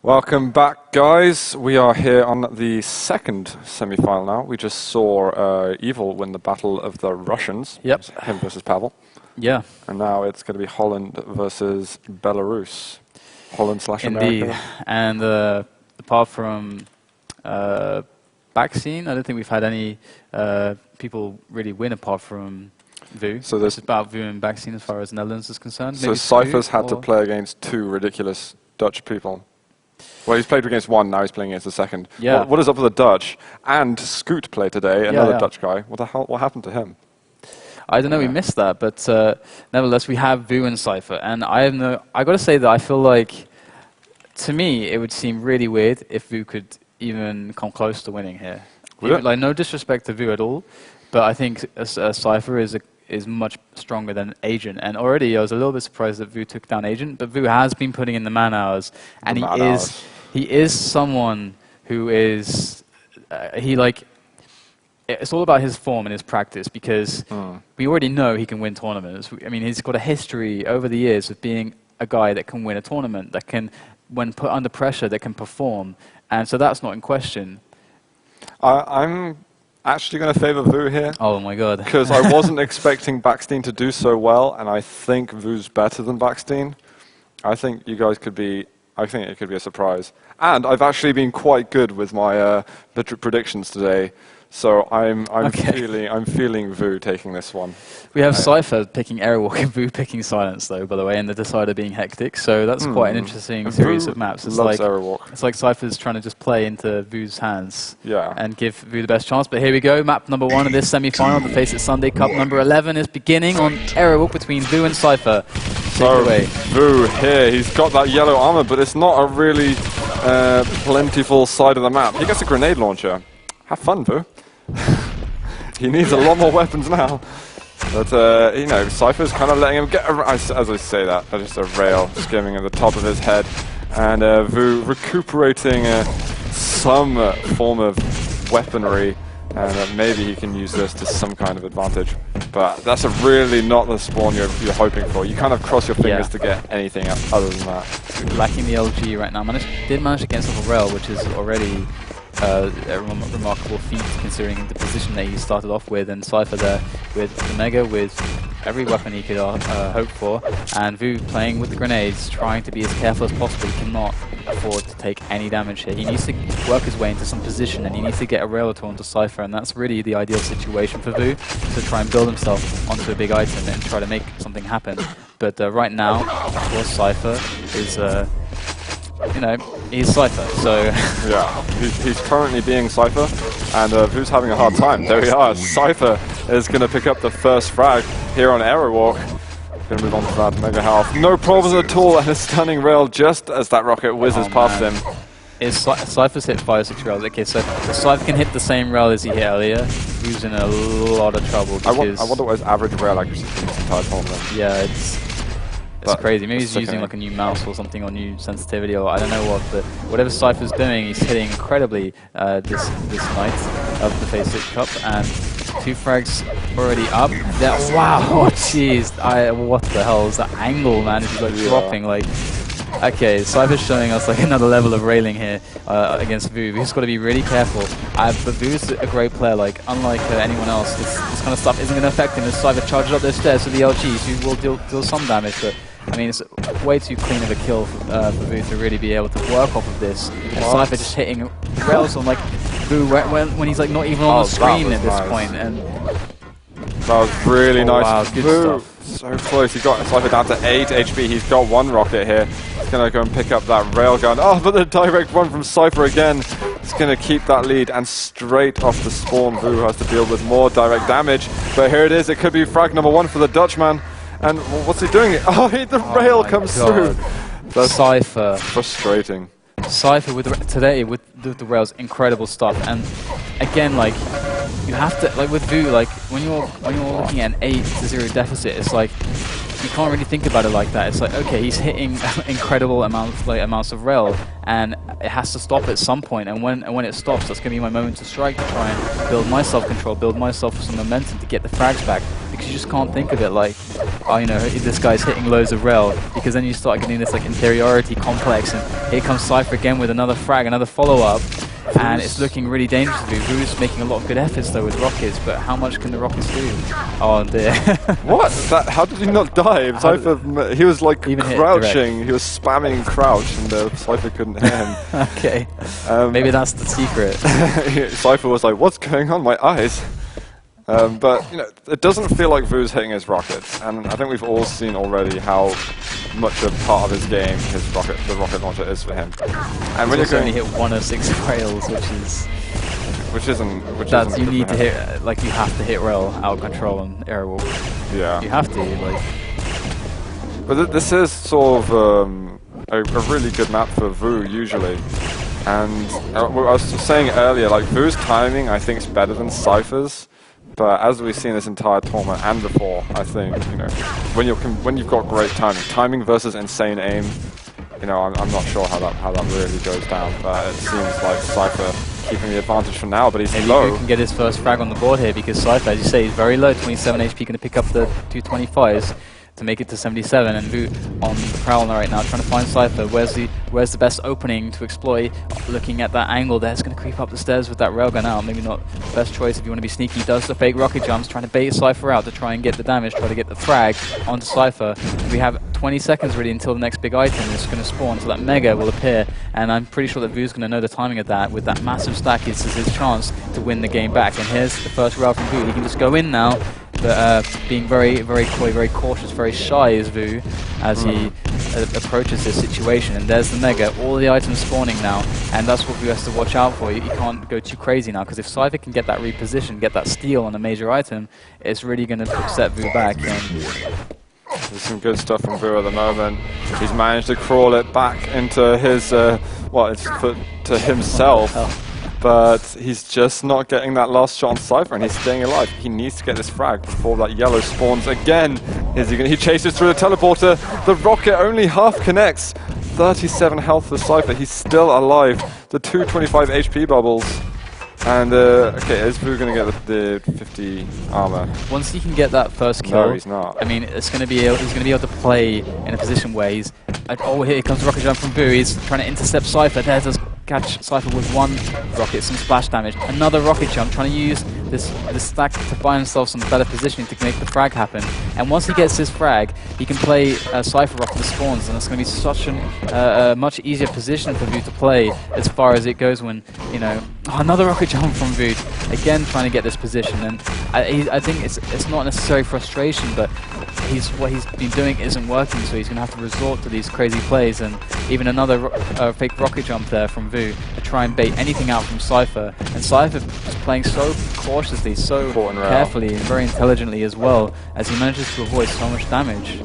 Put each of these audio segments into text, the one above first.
Welcome back, guys. We are here on the second semi-final now. We just saw Evil win the Battle of the Russians. Yep. Him versus Pavel. Yeah. And now it's going to be Holland versus Belarus. Holland/America. Indeed. And apart from back-scene, I don't think we've had any people really win apart from Vo. So there's about Vo and back-scene as far as Netherlands is concerned. So Cypher's had to play against two ridiculous Dutch people. Well, he's played against one, now he's playing against the second. Yeah. What is up with the Dutch? And Scoot played today, another Dutch guy. What the hell? What happened to him? I don't know, we missed that, but nevertheless, we have Vo and Cypher. And I got to say that I feel like, to me, it would seem really weird if Vo could even come close to winning here. Like, no disrespect to Vo at all, but I think Cypher is much stronger than Agent. And already I was a little bit surprised that Vo took down Agent, but Vo has been putting in the man hours, and he is someone who is it's all about his form and his practice, because we already know he can win tournaments. I mean, he's got a history over the years of being a guy that can win a tournament, that can, when put under pressure, that can perform, and so that's not in question. I'm actually going to favour Vo here. Oh my god. Because I wasn't expecting Backstein to do so well, and I think Vo's better than Backstein. I think you guys could be, I think it could be a surprise. And I've actually been quite good with my predictions today. So I'm feeling Vo taking this one. We have Cypher picking Airwalk and Vo picking Silence, though, by the way, and the Decider being Hectic. So that's quite an interesting series of maps. It's like Airwalk. It's like Cypher's trying to just play into Vo's hands and give Vo the best chance. But here we go, map number 1 of this semi-final, the FACEIT Sunday Cup number 11 is beginning on Airwalk between Vo and Cypher. So Vo here, he's got that yellow armor, but it's not a really plentiful side of the map. He gets a grenade launcher. Have fun, Vo. He needs a lot more weapons now. But, you know, Cypher's kind of letting him get, as I say that, just a rail skimming at the top of his head. And Vo recuperating some form of weaponry, and maybe he can use this to some kind of advantage. But that's really not the spawn you're hoping for. You kind of cross your fingers to get anything other than that. Lacking the LG right now. Did manage to get himself a rail, which is already a remarkable feat considering the position that he started off with, and Cypher there with the Mega, with every weapon he could hope for, and Vo playing with the grenades, trying to be as careful as possible. He cannot afford to take any damage here. He needs to work his way into some position, and he needs to get a rail or two onto Cypher, and that's really the ideal situation for Vo, to try and build himself onto a big item and try to make something happen. But right now, of course, Cypher is you know, he's Cypher, so... yeah, he's currently being Cypher, and Vo's having a hard time. There we are. Cypher is going to pick up the first frag here on Airwalk. Going to move on to that Mega Health. No problems at all, and a stunning rail just as that rocket whizzes past him. Cypher's hit 5 or 6 rails. Okay, so if Cypher can hit the same rail as he hit earlier, Vo's in a lot of trouble. I wonder what his average rail accuracy is in this entire tournament. Yeah, it's crazy. Maybe he's using like a new mouse or something, or new sensitivity, or I don't know what, but whatever Cypher's doing, he's hitting incredibly this night of the FACEIT Cup, and 2 frags already up. Wow, oh, jeez, what the hell is that angle, man? He's like dropping, like... Okay, Cypher's showing us like another level of railing here against Vo. We've just got to be really careful. But Vo's a great player, like unlike anyone else. This kind of stuff isn't going to affect him as Cypher charges up those stairs with the LGs, who will deal some damage, but I mean, it's way too clean of a kill for Vo to really be able to work off of this. Cypher just hitting rails on like Vo when he's like not even on the screen at this point. And that was really nice. Wow, good stuff. So close. He got Cypher down to 8 HP. He's got 1 rocket here. He's going to go and pick up that railgun. Oh, but the direct one from Cypher again. He's going to keep that lead, and straight off the spawn, Vo has to deal with more direct damage. But here it is. It could be frag number 1 for the Dutchman. And what's he doing? Oh, the rail comes through. That's Cypher. Frustrating. Cypher today with the rails, incredible stuff. And again, like, you have to, like with Vo, like when you're looking at an 8-0 deficit, it's like you can't really think about it like that. It's like, okay, he's hitting incredible amounts of rail, and it has to stop at some point. And when it stops, that's going to be my moment to strike, to try and build my self-control, build myself some momentum to get the frags back. because you just can't think of it like, oh, you know, this guy's hitting loads of rail, because then you start getting this like inferiority complex, and here comes Cypher again with another frag, another follow-up. And it's looking really dangerous to Vo's making a lot of good efforts though with rockets, but how much can the rockets do? Oh dear. What? How did he not die? Cypher, he was like crouching, he was spamming crouch, and Cypher couldn't hit him. Okay. Maybe that's the secret. Cypher was like, what's going on? My eyes. But you know, it doesn't feel like Vo's hitting his rockets, and I think we've all seen already how much a part of his game the rocket launcher is for him. And when you're only hit 1 of 6 rails, which isn't you need to hit, like you have to hit rail out of control and airwalk. Yeah. You have to, like. But this is sort of a really good map for Vo usually. And I was saying earlier, like Vo's timing I think is better than Cypher's. But as we've seen this entire tournament and before, I think, you know, when you've got great timing versus insane aim, you know, I'm not sure how that really goes down. But it seems like Cypher keeping the advantage for now, but he's low. Maybe Vo can get his first frag on the board here, because Cypher, as you say, is very low, 27 HP, going to pick up the 225s to make it to 77, and Vo on the prowl right now, trying to find Cypher. Where's the best opening to exploit? Looking at that angle there, it's going to creep up the stairs with that railgun out. Maybe not the best choice if you want to be sneaky. Does the fake rocket jumps, trying to bait Cypher out to try and get the damage, try to get the frag onto Cypher. We have 20 seconds really until the next big item is going to spawn, so that Mega will appear, and I'm pretty sure that Vo's going to know the timing of that. With that massive stack, this is his chance to win the game back, and here's the first rail from Vo. He can just go in now, but being very, very coy, very cautious, very shy is Vo as he approaches this situation. And there's the Mega, all the items spawning now, and that's what Vo has to watch out for. You can't go too crazy now, because if Cypher can get that reposition, get that steal on a major item, it's really going to set Vo back. There's some good stuff from Vo at the moment. He's managed to crawl it back into his, to himself. But he's just not getting that last shot on Cypher, and he's staying alive. He needs to get this frag before that yellow spawns again. He chases through the teleporter. The rocket only half connects. 37 health for Cypher. He's still alive. The 225 HP bubbles. And, okay, is Vo going to get the 50 armor? Once he can get that first kill, no, he's not. I mean, he's going to be able to play in a position where he's... oh, here comes the rocket jump from Vo. He's trying to intercept Cypher. There does catch Cypher with 1 rocket, some splash damage. Another rocket jump, trying to use this stack to buy himself some better positioning to make the frag happen. And once he gets his frag, he can play Cypher off the spawns, and it's going to be such a much easier position for Vo to play as far as it goes when, you know... Oh, another rocket jump from Vo, again trying to get this position, and I think it's not necessarily frustration, but what he's been doing isn't working, so he's going to have to resort to these crazy plays, and even another fake rocket jump there from Vo to try and bait anything out from Cypher. And Cypher is playing so cautiously, so carefully, and very intelligently as well, as he manages to avoid so much damage.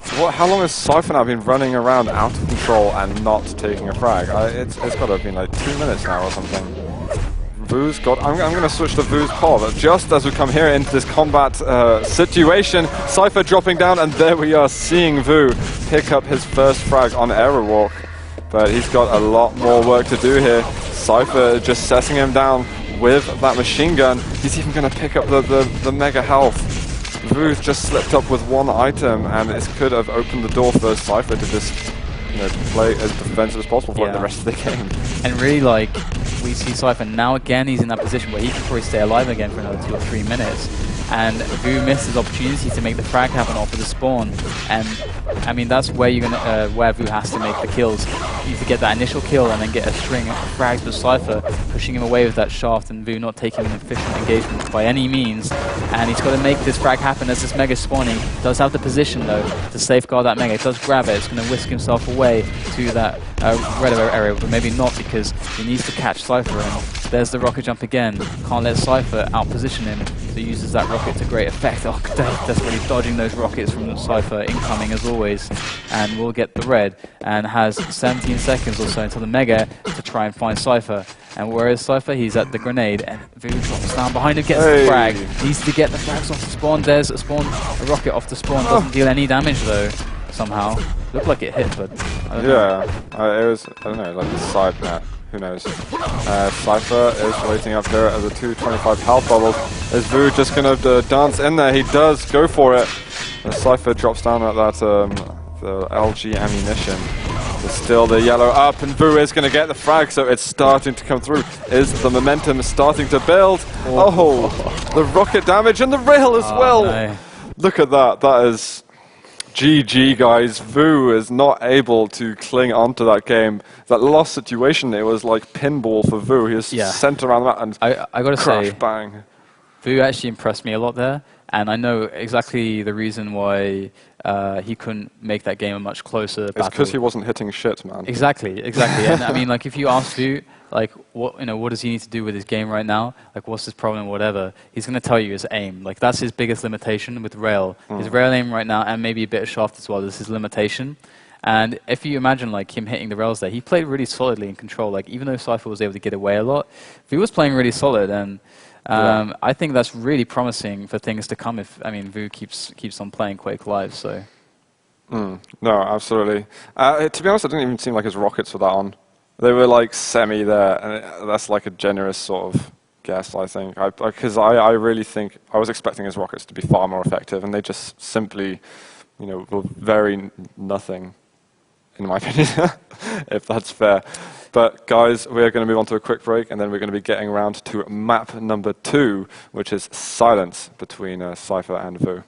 How long has Cypher now been running around out of control and not taking a frag? It's got to have been like 2 minutes now or something. Vo's got... I'm going to switch to Vo's pod, but just as we come here into this combat situation, Cypher dropping down, and there we are seeing Vo pick up his first frag on Aerowalk. But he's got a lot more work to do here. Cypher just setting him down with that machine gun. He's even going to pick up the mega health. Vo's just slipped up with 1 item, and this could have opened the door for Cypher to just, you know, play as defensive as possible for the rest of the game. And really, like, we see Cypher now again, he's in that position where he can probably stay alive again for another 2 or 3 minutes. And Vo missed his opportunity to make the frag happen off of the spawn. And I mean, that's where you're gonna where Vo has to make the kills. You need to get that initial kill and then get a string of frags with Cypher, pushing him away with that shaft, and Vo not taking an efficient engagement by any means. And he's got to make this frag happen as this Mega spawning. Does have the position though to safeguard that Mega. It does grab it. It's going to whisk himself away to that red area, but maybe not, because he needs to catch Cypher. And there's the rocket jump again. Can't let Cypher outposition him. So he uses that rocket to great effect. Oh, that's really dodging those rockets from Cypher, incoming as always. And will get the red, and has 17 seconds or so until the Mega to try and find Cypher. And where is Cypher? He's at the grenade, and Vo drops down behind him, gets the frag. Needs to get the frags off the spawn. There's a rocket off the spawn, doesn't deal any damage though. somehow. Looked like it hit, but I don't know. Yeah, it was, I don't know, like a side net. Who knows? Cypher is waiting up here at the 225 health bubbles. Is Vo just going to dance in there? He does go for it. Cypher drops down at that the LG ammunition. There's still the yellow up, and Vo is going to get the frag, so it's starting to come through. Is the momentum starting to build? Oh, the rocket damage and the rail as well. No. Look at that. That is GG, guys. Vo is not able to cling onto that game. That lost situation, it was like pinball for Vo. He was sent around that and I gotta crash, say, bang. Vo actually impressed me a lot there, and I know exactly the reason why he couldn't make that game a much closer battle. It's because he wasn't hitting shit, man. Exactly. And I mean, like, if you ask Vo, like, what does he need to do with his game right now? Like, what's his problem, whatever? He's going to tell you his aim. Like, that's his biggest limitation with rail. His rail aim right now, and maybe a bit of shaft as well, is his limitation. And if you imagine, like, him hitting the rails there, he played really solidly in control. Like, even though Cypher was able to get away a lot, Vo was playing really solid, and I think that's really promising for things to come if, I mean, Vo keeps on playing Quake Live, so. No, absolutely. To be honest, it didn't even seem like his rockets were that on. They were like semi there, and that's like a generous sort of guess, I think. Because I really think I was expecting his rockets to be far more effective, and they just simply, were very nothing, in my opinion, if that's fair. But guys, we're going to move on to a quick break, and then we're going to be getting around to map number 2, which is silence between Cypher and Vo.